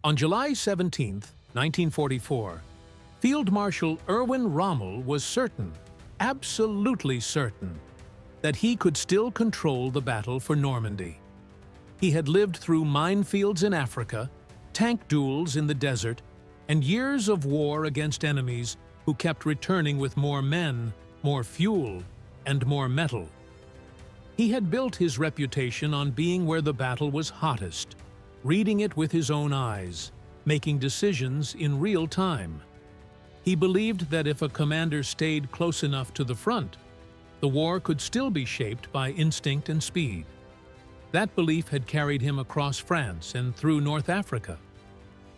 On July 17, 1944, Field Marshal Erwin Rommel was certain, absolutely certain, that he could still control the battle for Normandy. He had lived through minefields in Africa, tank duels in the desert, and years of war against enemies who kept returning with more men, more fuel, and more metal. He had built his reputation on being where the battle was hottest, reading it with his own eyes, making decisions in real time. He believed that if a commander stayed close enough to the front, the war could still be shaped by instinct and speed. That belief had carried him across France and through North Africa.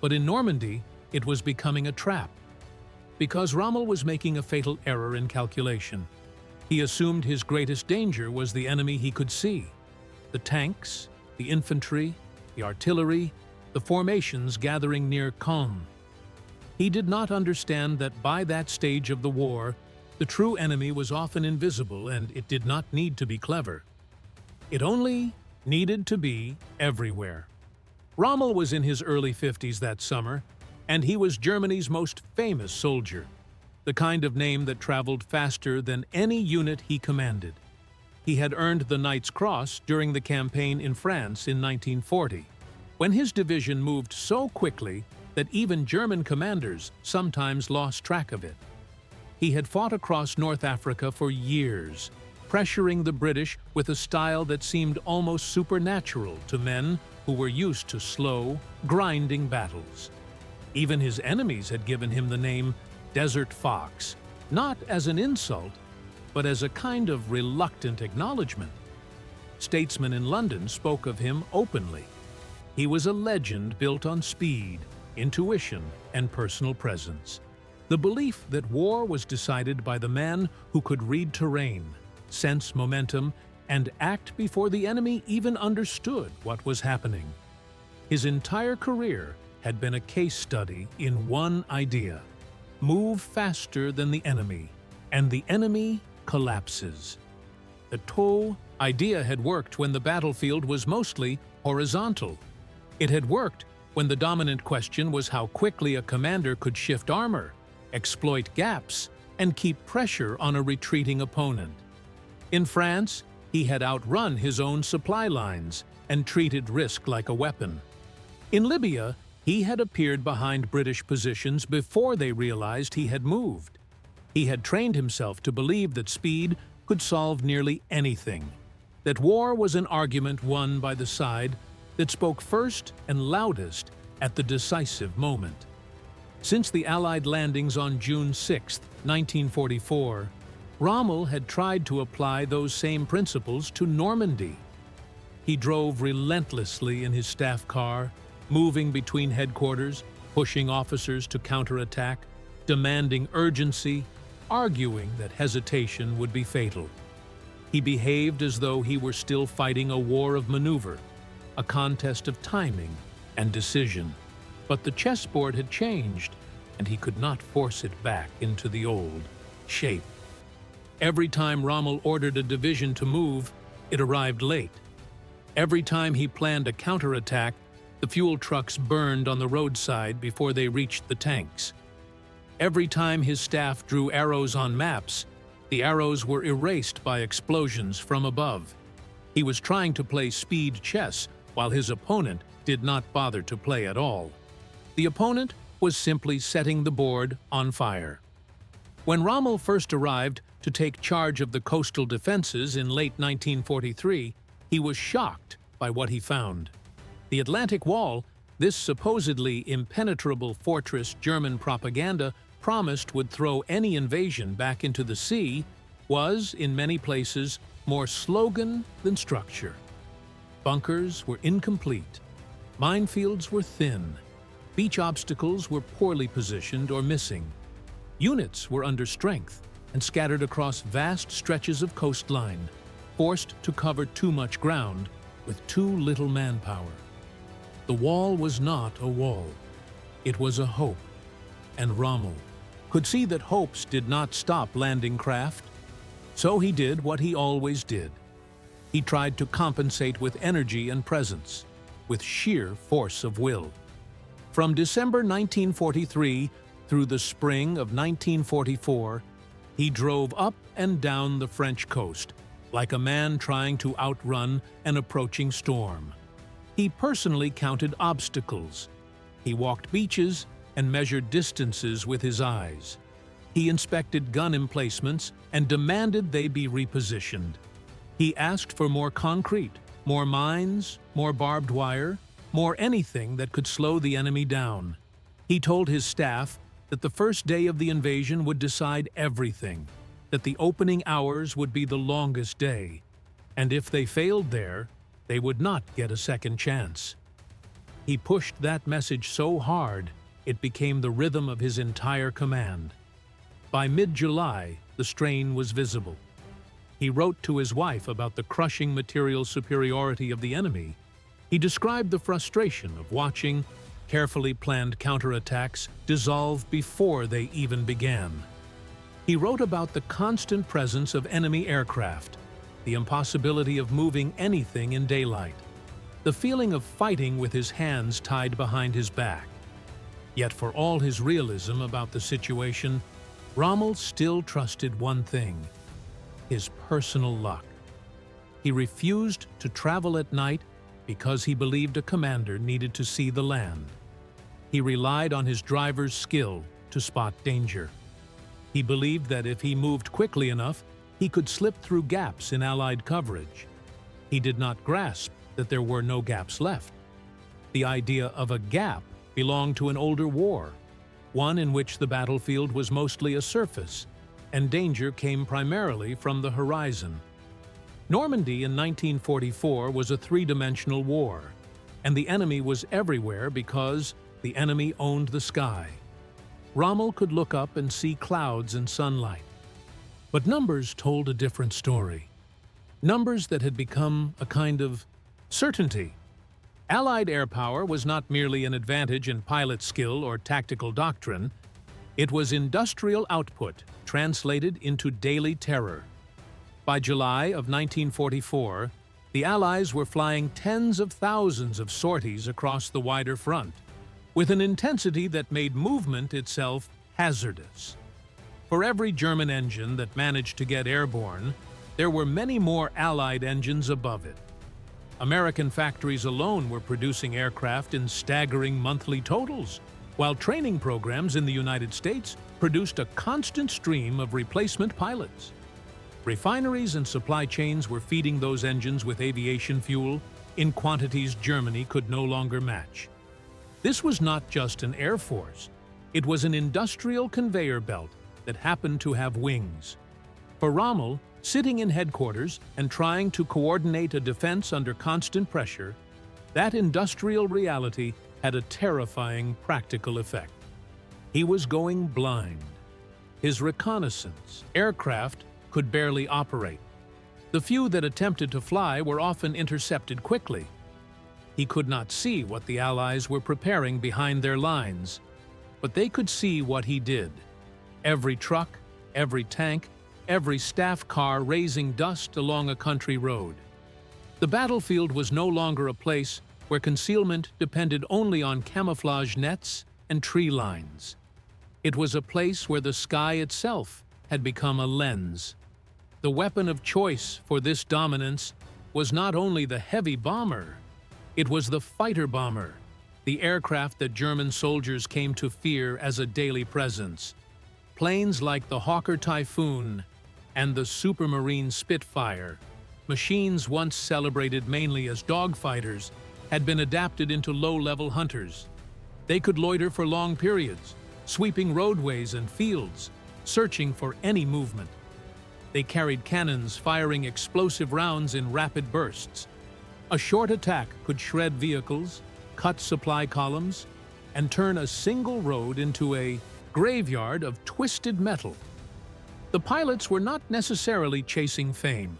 But in Normandy, it was becoming a trap. Because Rommel was making a fatal error in calculation. He assumed his greatest danger was the enemy he could see: the tanks, the infantry, the artillery, the formations gathering near Caen. He did not understand that by that stage of the war, the true enemy was often invisible and it did not need to be clever. It only needed to be everywhere. Rommel was in his early 50s that summer, and he was Germany's most famous soldier, the kind of name that traveled faster than any unit he commanded. He had earned the Knight's Cross during the campaign in France in 1940, when his division moved so quickly that even German commanders sometimes lost track of it. He had fought across North Africa for years, pressuring the British with a style that seemed almost supernatural to men who were used to slow, grinding battles. Even his enemies had given him the name Desert Fox, not as an insult, but as a kind of reluctant acknowledgement. Statesmen in London spoke of him openly. He was a legend built on speed, intuition, and personal presence. The belief that war was decided by the man who could read terrain, sense momentum, and act before the enemy even understood what was happening. His entire career had been a case study in one idea: move faster than the enemy, and the enemy collapses. The TOW idea had worked when the battlefield was mostly horizontal. It had worked when the dominant question was how quickly a commander could shift armor, exploit gaps, and keep pressure on a retreating opponent. In France, he had outrun his own supply lines and treated risk like a weapon. In Libya, he had appeared behind British positions before they realized he had moved. He had trained himself to believe that speed could solve nearly anything, that war was an argument won by the side that spoke first and loudest at the decisive moment. Since the Allied landings on June 6, 1944, Rommel had tried to apply those same principles to Normandy. He drove relentlessly in his staff car, moving between headquarters, pushing officers to counterattack, demanding urgency, arguing that hesitation would be fatal. He behaved as though he were still fighting a war of maneuver, a contest of timing and decision. But the chessboard had changed, and he could not force it back into the old shape. Every time Rommel ordered a division to move, it arrived late. Every time he planned a counterattack, the fuel trucks burned on the roadside before they reached the tanks. Every time his staff drew arrows on maps, the arrows were erased by explosions from above. He was trying to play speed chess while his opponent did not bother to play at all. The opponent was simply setting the board on fire. When Rommel first arrived to take charge of the coastal defenses in late 1943, he was shocked by what he found. The Atlantic Wall, this supposedly impenetrable fortress German propaganda promised would throw any invasion back into the sea, was, in many places, more slogan than structure. Bunkers were incomplete. Minefields were thin. Beach obstacles were poorly positioned or missing. Units were under strength and scattered across vast stretches of coastline, forced to cover too much ground with too little manpower. The wall was not a wall. It was a hope, and Rommel could see that hopes did not stop landing craft. So he did what he always did. He tried to compensate with energy and presence, with sheer force of will. From December 1943 through the spring of 1944, he drove up and down the French coast, like a man trying to outrun an approaching storm. He personally counted obstacles. He walked beaches and measured distances with his eyes. He inspected gun emplacements and demanded they be repositioned. He asked for more concrete, more mines, more barbed wire, more anything that could slow the enemy down. He told his staff that the first day of the invasion would decide everything, that the opening hours would be the longest day, and if they failed there, they would not get a second chance. He pushed that message so hard, it became the rhythm of his entire command. By mid-July, the strain was visible. He wrote to his wife about the crushing material superiority of the enemy. He described the frustration of watching carefully planned counterattacks dissolve before they even began. He wrote about the constant presence of enemy aircraft, the impossibility of moving anything in daylight, the feeling of fighting with his hands tied behind his back. Yet for all his realism about the situation, Rommel still trusted one thing: his personal luck. He refused to travel at night because he believed a commander needed to see the land. He relied on his driver's skill to spot danger. He believed that if he moved quickly enough, he could slip through gaps in Allied coverage. He did not grasp that there were no gaps left. The idea of a gap belonged to an older war, one in which the battlefield was mostly a surface, and danger came primarily from the horizon. Normandy in 1944 was a three-dimensional war, and the enemy was everywhere because the enemy owned the sky. Rommel could look up and see clouds and sunlight. But numbers told a different story. Numbers that had become a kind of certainty. Allied air power was not merely an advantage in pilot skill or tactical doctrine. It was industrial output translated into daily terror. By July of 1944, the Allies were flying tens of thousands of sorties across the wider front, with an intensity that made movement itself hazardous. For every German engine that managed to get airborne, there were many more Allied engines above it. American factories alone were producing aircraft in staggering monthly totals, while training programs in the United States produced a constant stream of replacement pilots. Refineries and supply chains were feeding those engines with aviation fuel in quantities Germany could no longer match. This was not just an air force, it was an industrial conveyor belt that happened to have wings. For Rommel, sitting in headquarters and trying to coordinate a defense under constant pressure, that industrial reality had a terrifying practical effect. He was going blind. His reconnaissance aircraft could barely operate. The few that attempted to fly were often intercepted quickly. He could not see what the Allies were preparing behind their lines, but they could see what he did. Every truck, every tank, every staff car raising dust along a country road. The battlefield was no longer a place where concealment depended only on camouflage nets and tree lines. It was a place where the sky itself had become a lens. The weapon of choice for this dominance was not only the heavy bomber, it was the fighter bomber, the aircraft that German soldiers came to fear as a daily presence. Planes like the Hawker Typhoon and the Supermarine Spitfire, machines once celebrated mainly as dogfighters, had been adapted into low-level hunters. They could loiter for long periods, sweeping roadways and fields, searching for any movement. They carried cannons firing explosive rounds in rapid bursts. A short attack could shred vehicles, cut supply columns, and turn a single road into a graveyard of twisted metal. The pilots were not necessarily chasing fame.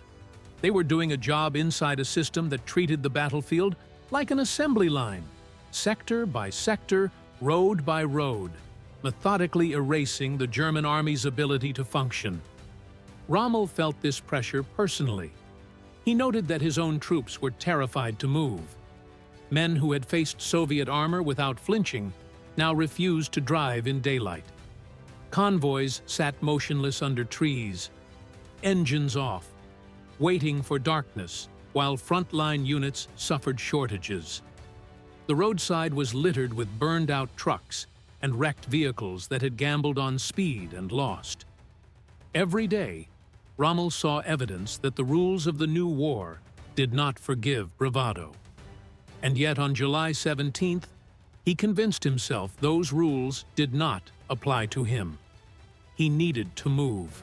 They were doing a job inside a system that treated the battlefield like an assembly line, sector by sector, road by road, methodically erasing the German army's ability to function. Rommel felt this pressure personally. He noted that his own troops were terrified to move. Men who had faced Soviet armor without flinching now refused to drive in daylight. Convoys sat motionless under trees, engines off, waiting for darkness, while frontline units suffered shortages. The roadside was littered with burned-out trucks and wrecked vehicles that had gambled on speed and lost. Every day, Rommel saw evidence that the rules of the new war did not forgive bravado. And yet on July 17th, he convinced himself those rules did not apply to him. He needed to move.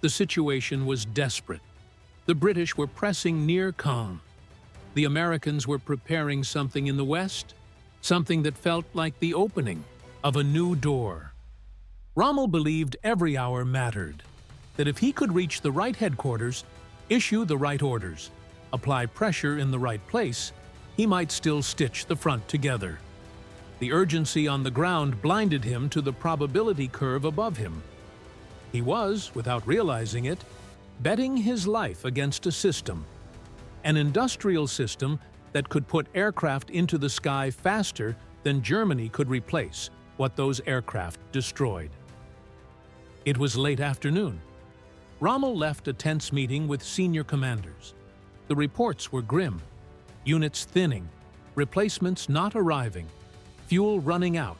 The situation was desperate. The British were pressing near Caen. The Americans were preparing something in the West, something that felt like the opening of a new door. Rommel believed every hour mattered, that if he could reach the right headquarters, issue the right orders, apply pressure in the right place, he might still stitch the front together. The urgency on the ground blinded him to the probability curve above him. He was, without realizing it, betting his life against a system, an industrial system that could put aircraft into the sky faster than Germany could replace what those aircraft destroyed. It was late afternoon. Rommel left a tense meeting with senior commanders. The reports were grim. Units thinning, replacements not arriving, fuel running out,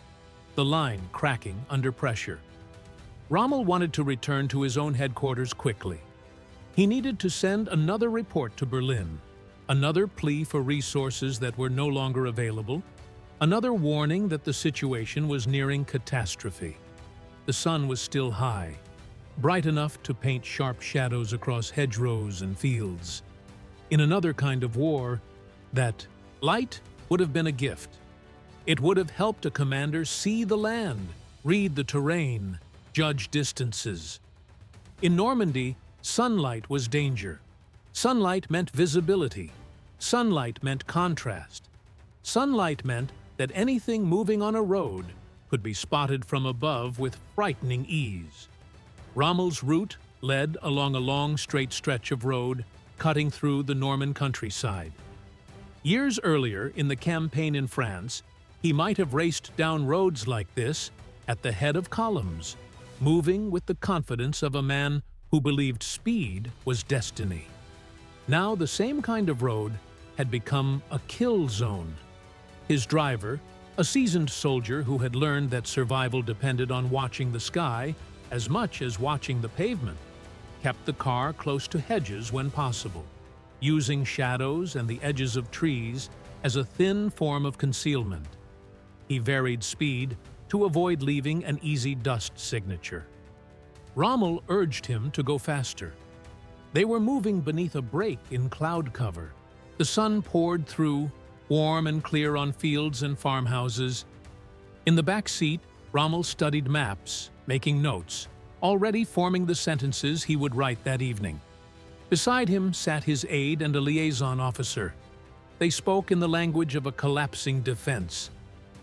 the line cracking under pressure. Rommel wanted to return to his own headquarters quickly. He needed to send another report to Berlin, another plea for resources that were no longer available, another warning that the situation was nearing catastrophe. The sun was still high, bright enough to paint sharp shadows across hedgerows and fields. In another kind of war, that light would have been a gift. It would have helped a commander see the land, read the terrain, judge distances. In Normandy, sunlight was danger. Sunlight meant visibility. Sunlight meant contrast. Sunlight meant that anything moving on a road could be spotted from above with frightening ease. Rommel's route led along a long straight stretch of road cutting through the Norman countryside. Years earlier, in the campaign in France, he might have raced down roads like this at the head of columns, moving with the confidence of a man who believed speed was destiny. Now the same kind of road had become a kill zone. His driver, a seasoned soldier who had learned that survival depended on watching the sky as much as watching the pavement, kept the car close to hedges when possible, using shadows and the edges of trees as a thin form of concealment. He varied speed to avoid leaving an easy dust signature. Rommel urged him to go faster. They were moving beneath a break in cloud cover. The sun poured through, warm and clear on fields and farmhouses. In the back seat, Rommel studied maps, making notes, already forming the sentences he would write that evening. Beside him sat his aide and a liaison officer. They spoke in the language of a collapsing defense.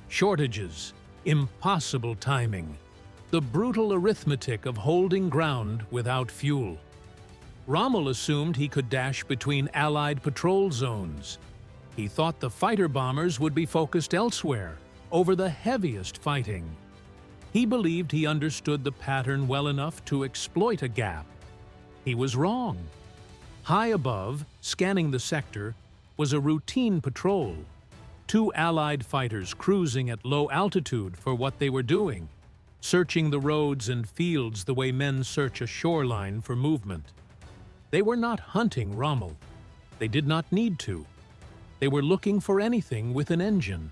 Shortages, impossible timing, the brutal arithmetic of holding ground without fuel. Rommel assumed he could dash between Allied patrol zones. He thought the fighter bombers would be focused elsewhere, over the heaviest fighting. He believed he understood the pattern well enough to exploit a gap. He was wrong. High above, scanning the sector, was a routine patrol. 2 Allied fighters cruising at low altitude for what they were doing, searching the roads and fields the way men search a shoreline for movement. They were not hunting Rommel. They did not need to. They were looking for anything with an engine,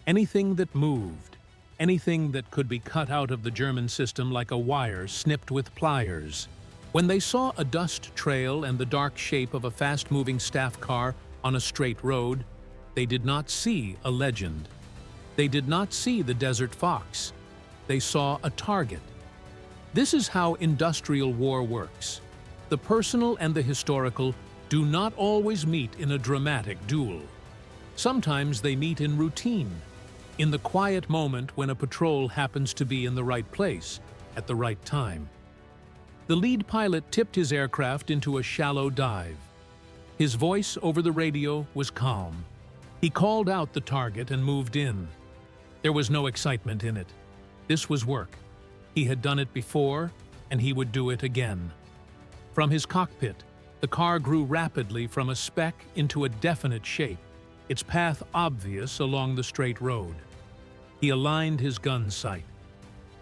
anything that moved, anything that could be cut out of the German system like a wire snipped with pliers. When they saw a dust trail and the dark shape of a fast-moving staff car on a straight road, they did not see a legend. They did not see the desert fox. They saw a target. This is how industrial war works. The personal and the historical do not always meet in a dramatic duel. Sometimes they meet in routine, in the quiet moment when a patrol happens to be in the right place at the right time. The lead pilot tipped his aircraft into a shallow dive. His voice over the radio was calm. He called out the target and moved in. There was no excitement in it. This was work. He had done it before, and he would do it again. From his cockpit, the car grew rapidly from a speck into a definite shape, its path obvious along the straight road. He aligned his gun sight.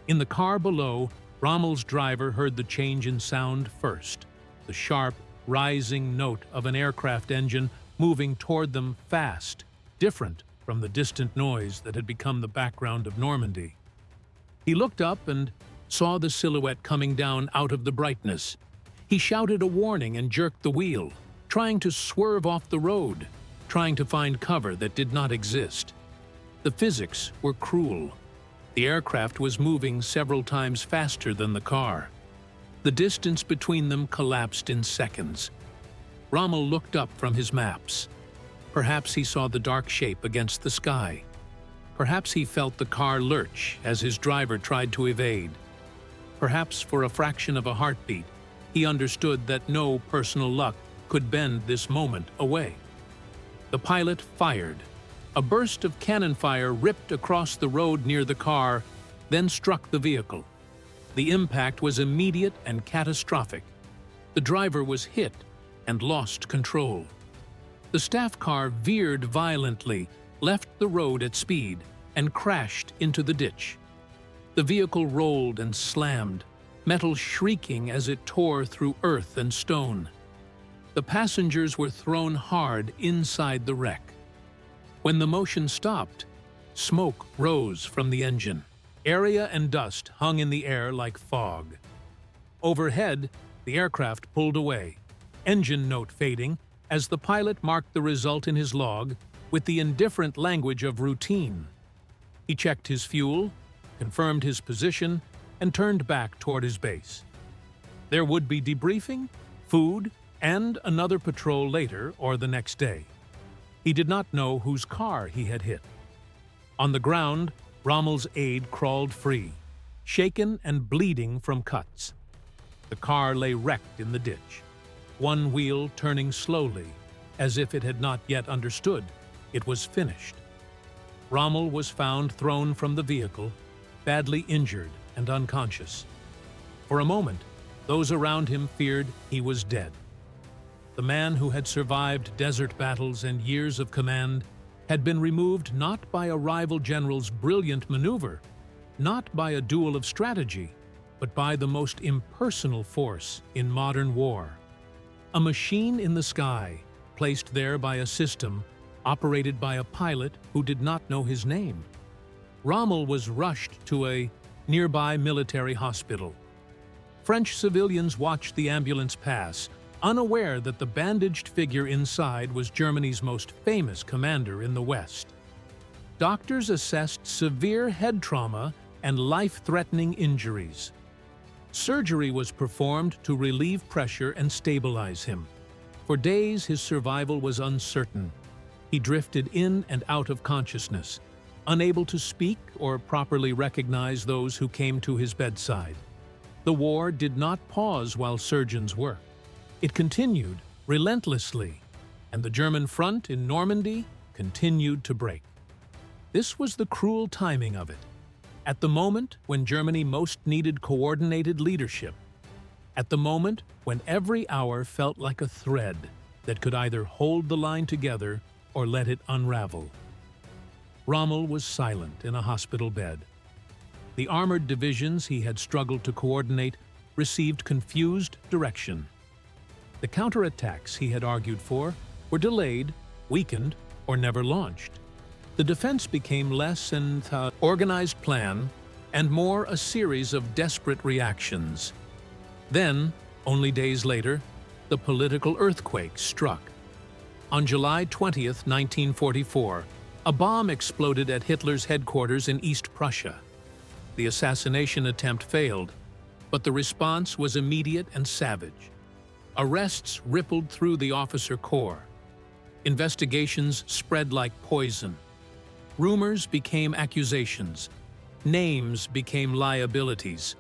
In the car below, Rommel's driver heard the change in sound first, the sharp, rising note of an aircraft engine moving toward them fast, different from the distant noise that had become the background of Normandy. He looked up and saw the silhouette coming down out of the brightness. He shouted a warning and jerked the wheel, trying to swerve off the road, trying to find cover that did not exist. The physics were cruel. The aircraft was moving several times faster than the car. The distance between them collapsed in seconds. Rommel looked up from his maps. Perhaps he saw the dark shape against the sky. Perhaps he felt the car lurch as his driver tried to evade. Perhaps for a fraction of a heartbeat, he understood that no personal luck could bend this moment away. The pilot fired. A burst of cannon fire ripped across the road near the car, then struck the vehicle. The impact was immediate and catastrophic. The driver was hit and lost control. The staff car veered violently, left the road at speed, and crashed into the ditch. The vehicle rolled and slammed, metal shrieking as it tore through earth and stone. The passengers were thrown hard inside the wreck. When the motion stopped, smoke rose from the engine. Area and dust hung in the air like fog. Overhead, the aircraft pulled away, engine note fading as the pilot marked the result in his log with the indifferent language of routine. He checked his fuel, confirmed his position, and turned back toward his base. There would be debriefing, food, and another patrol later or the next day. He did not know whose car he had hit. On the ground, Rommel's aide crawled free, shaken and bleeding from cuts. The car lay wrecked in the ditch, one wheel turning slowly, as if it had not yet understood it was finished. Rommel was found thrown from the vehicle, badly injured and unconscious. For a moment, those around him feared he was dead. The man who had survived desert battles and years of command had been removed not by a rival general's brilliant maneuver, not by a duel of strategy, but by the most impersonal force in modern war. A machine in the sky, placed there by a system, operated by a pilot who did not know his name. Rommel was rushed to a nearby military hospital. French civilians watched the ambulance pass, unaware that the bandaged figure inside was Germany's most famous commander in the West. Doctors assessed severe head trauma and life-threatening injuries. Surgery was performed to relieve pressure and stabilize him. For days, his survival was uncertain. He drifted in and out of consciousness, unable to speak or properly recognize those who came to his bedside. The war did not pause while surgeons worked. It continued relentlessly, and the German front in Normandy continued to break. This was the cruel timing of it. At the moment when Germany most needed coordinated leadership. At the moment when every hour felt like a thread that could either hold the line together or let it unravel. Rommel was silent in a hospital bed. The armored divisions he had struggled to coordinate received confused direction. The counterattacks he had argued for were delayed, weakened, or never launched. The defense became less an organized plan and more a series of desperate reactions. Then, only days later, the political earthquake struck. On July 20th, 1944, a bomb exploded at Hitler's headquarters in East Prussia. The assassination attempt failed, but the response was immediate and savage. Arrests rippled through the officer corps. Investigations spread like poison. Rumors became accusations. Names became liabilities.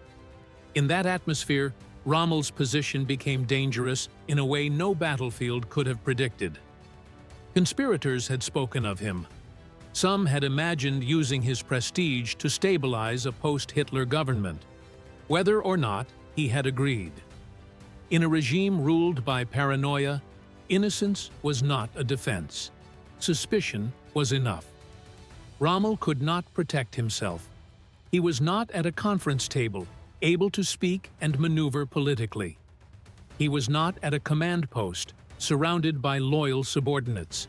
In that atmosphere, Rommel's position became dangerous in a way no battlefield could have predicted. Conspirators had spoken of him. Some had imagined using his prestige to stabilize a post-Hitler government, whether or not he had agreed. In a regime ruled by paranoia, innocence was not a defense. Suspicion was enough. Rommel could not protect himself. He was not at a conference table, able to speak and maneuver politically. He was not at a command post, surrounded by loyal subordinates.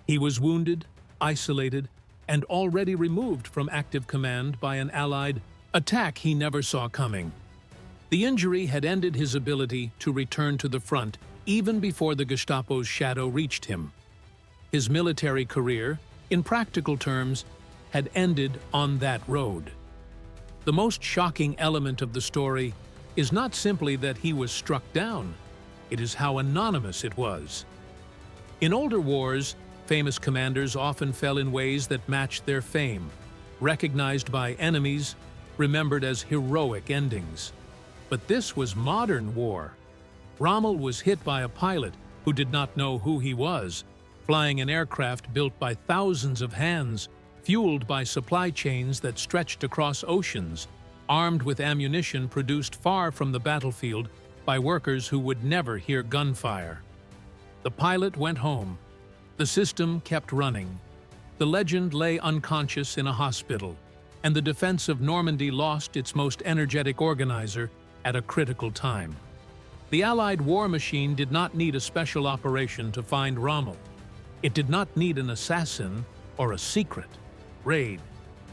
He was wounded, isolated, and already removed from active command by an Allied attack he never saw coming. The injury had ended his ability to return to the front even before the Gestapo's shadow reached him. His military career, in practical terms, had ended on that road. The most shocking element of the story is not simply that he was struck down, it is how anonymous it was. In older wars, famous commanders often fell in ways that matched their fame, recognized by enemies, remembered as heroic endings. But this was modern war. Rommel was hit by a pilot who did not know who he was, flying an aircraft built by thousands of hands, fueled by supply chains that stretched across oceans, armed with ammunition produced far from the battlefield by workers who would never hear gunfire. The pilot went home. The system kept running. The legend lay unconscious in a hospital, and the defense of Normandy lost its most energetic organizer at a critical time. The Allied war machine did not need a special operation to find Rommel. It did not need an assassin or a secret raid.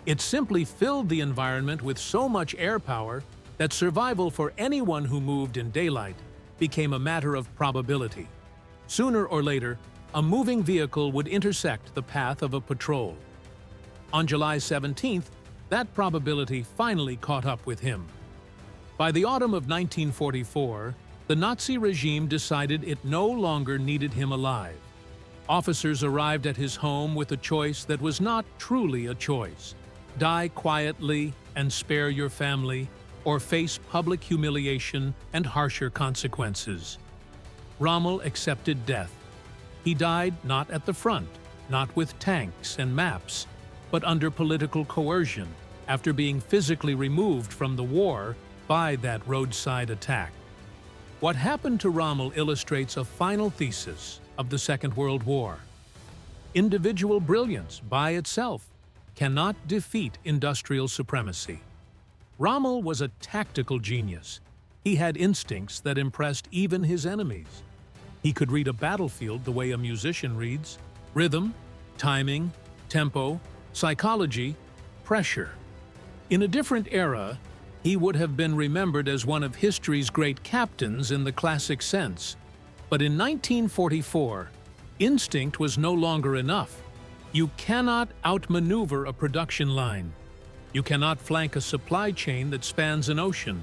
It simply filled the environment with so much air power that survival for anyone who moved in daylight became a matter of probability. Sooner or later, a moving vehicle would intersect the path of a patrol. On July 17th, that probability finally caught up with him. By the autumn of 1944, the Nazi regime decided it no longer needed him alive. Officers arrived at his home with a choice that was not truly a choice: die quietly and spare your family, or face public humiliation and harsher consequences. Rommel accepted death. He died not at the front, not with tanks and maps, but under political coercion, after being physically removed from the war by that roadside attack. What happened to Rommel illustrates a final thesis of the Second World War. Individual brilliance by itself cannot defeat industrial supremacy. Rommel was a tactical genius. He had instincts that impressed even his enemies. He could read a battlefield the way a musician reads: rhythm, timing, tempo, psychology, pressure. In a different era, he would have been remembered as one of history's great captains in the classic sense. But in 1944, instinct was no longer enough. You cannot outmaneuver a production line. You cannot flank a supply chain that spans an ocean.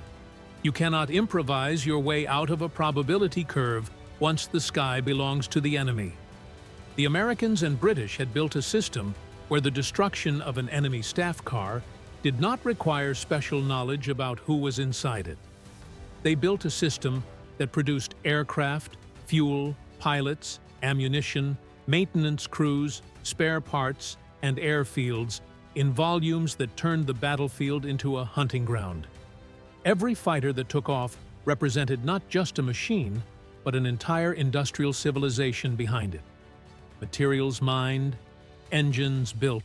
You cannot improvise your way out of a probability curve once the sky belongs to the enemy. The Americans and British had built a system where the destruction of an enemy staff car did not require special knowledge about who was inside it. They built a system that produced aircraft, fuel, pilots, ammunition, maintenance crews, spare parts, and airfields in volumes that turned the battlefield into a hunting ground. Every fighter that took off represented not just a machine, but an entire industrial civilization behind it. Materials mined, engines built,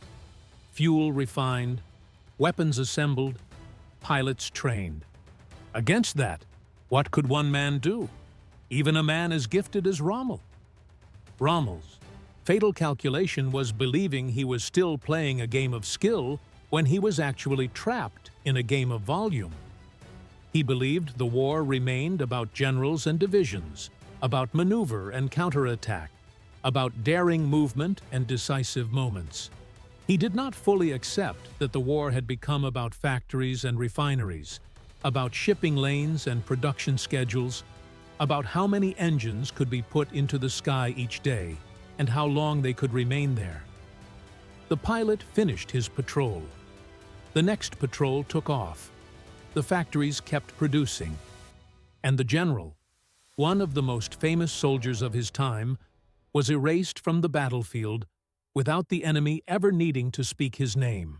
fuel refined, weapons assembled, pilots trained. Against that, what could one man do? Even a man as gifted as Rommel. Rommel's fatal calculation was believing he was still playing a game of skill when he was actually trapped in a game of volume. He believed the war remained about generals and divisions, about maneuver and counterattack, about daring movement and decisive moments. He did not fully accept that the war had become about factories and refineries, about shipping lanes and production schedules, about how many engines could be put into the sky each day and how long they could remain there. The pilot finished his patrol. The next patrol took off. The factories kept producing. And the general, one of the most famous soldiers of his time, was erased from the battlefield without the enemy ever needing to speak his name.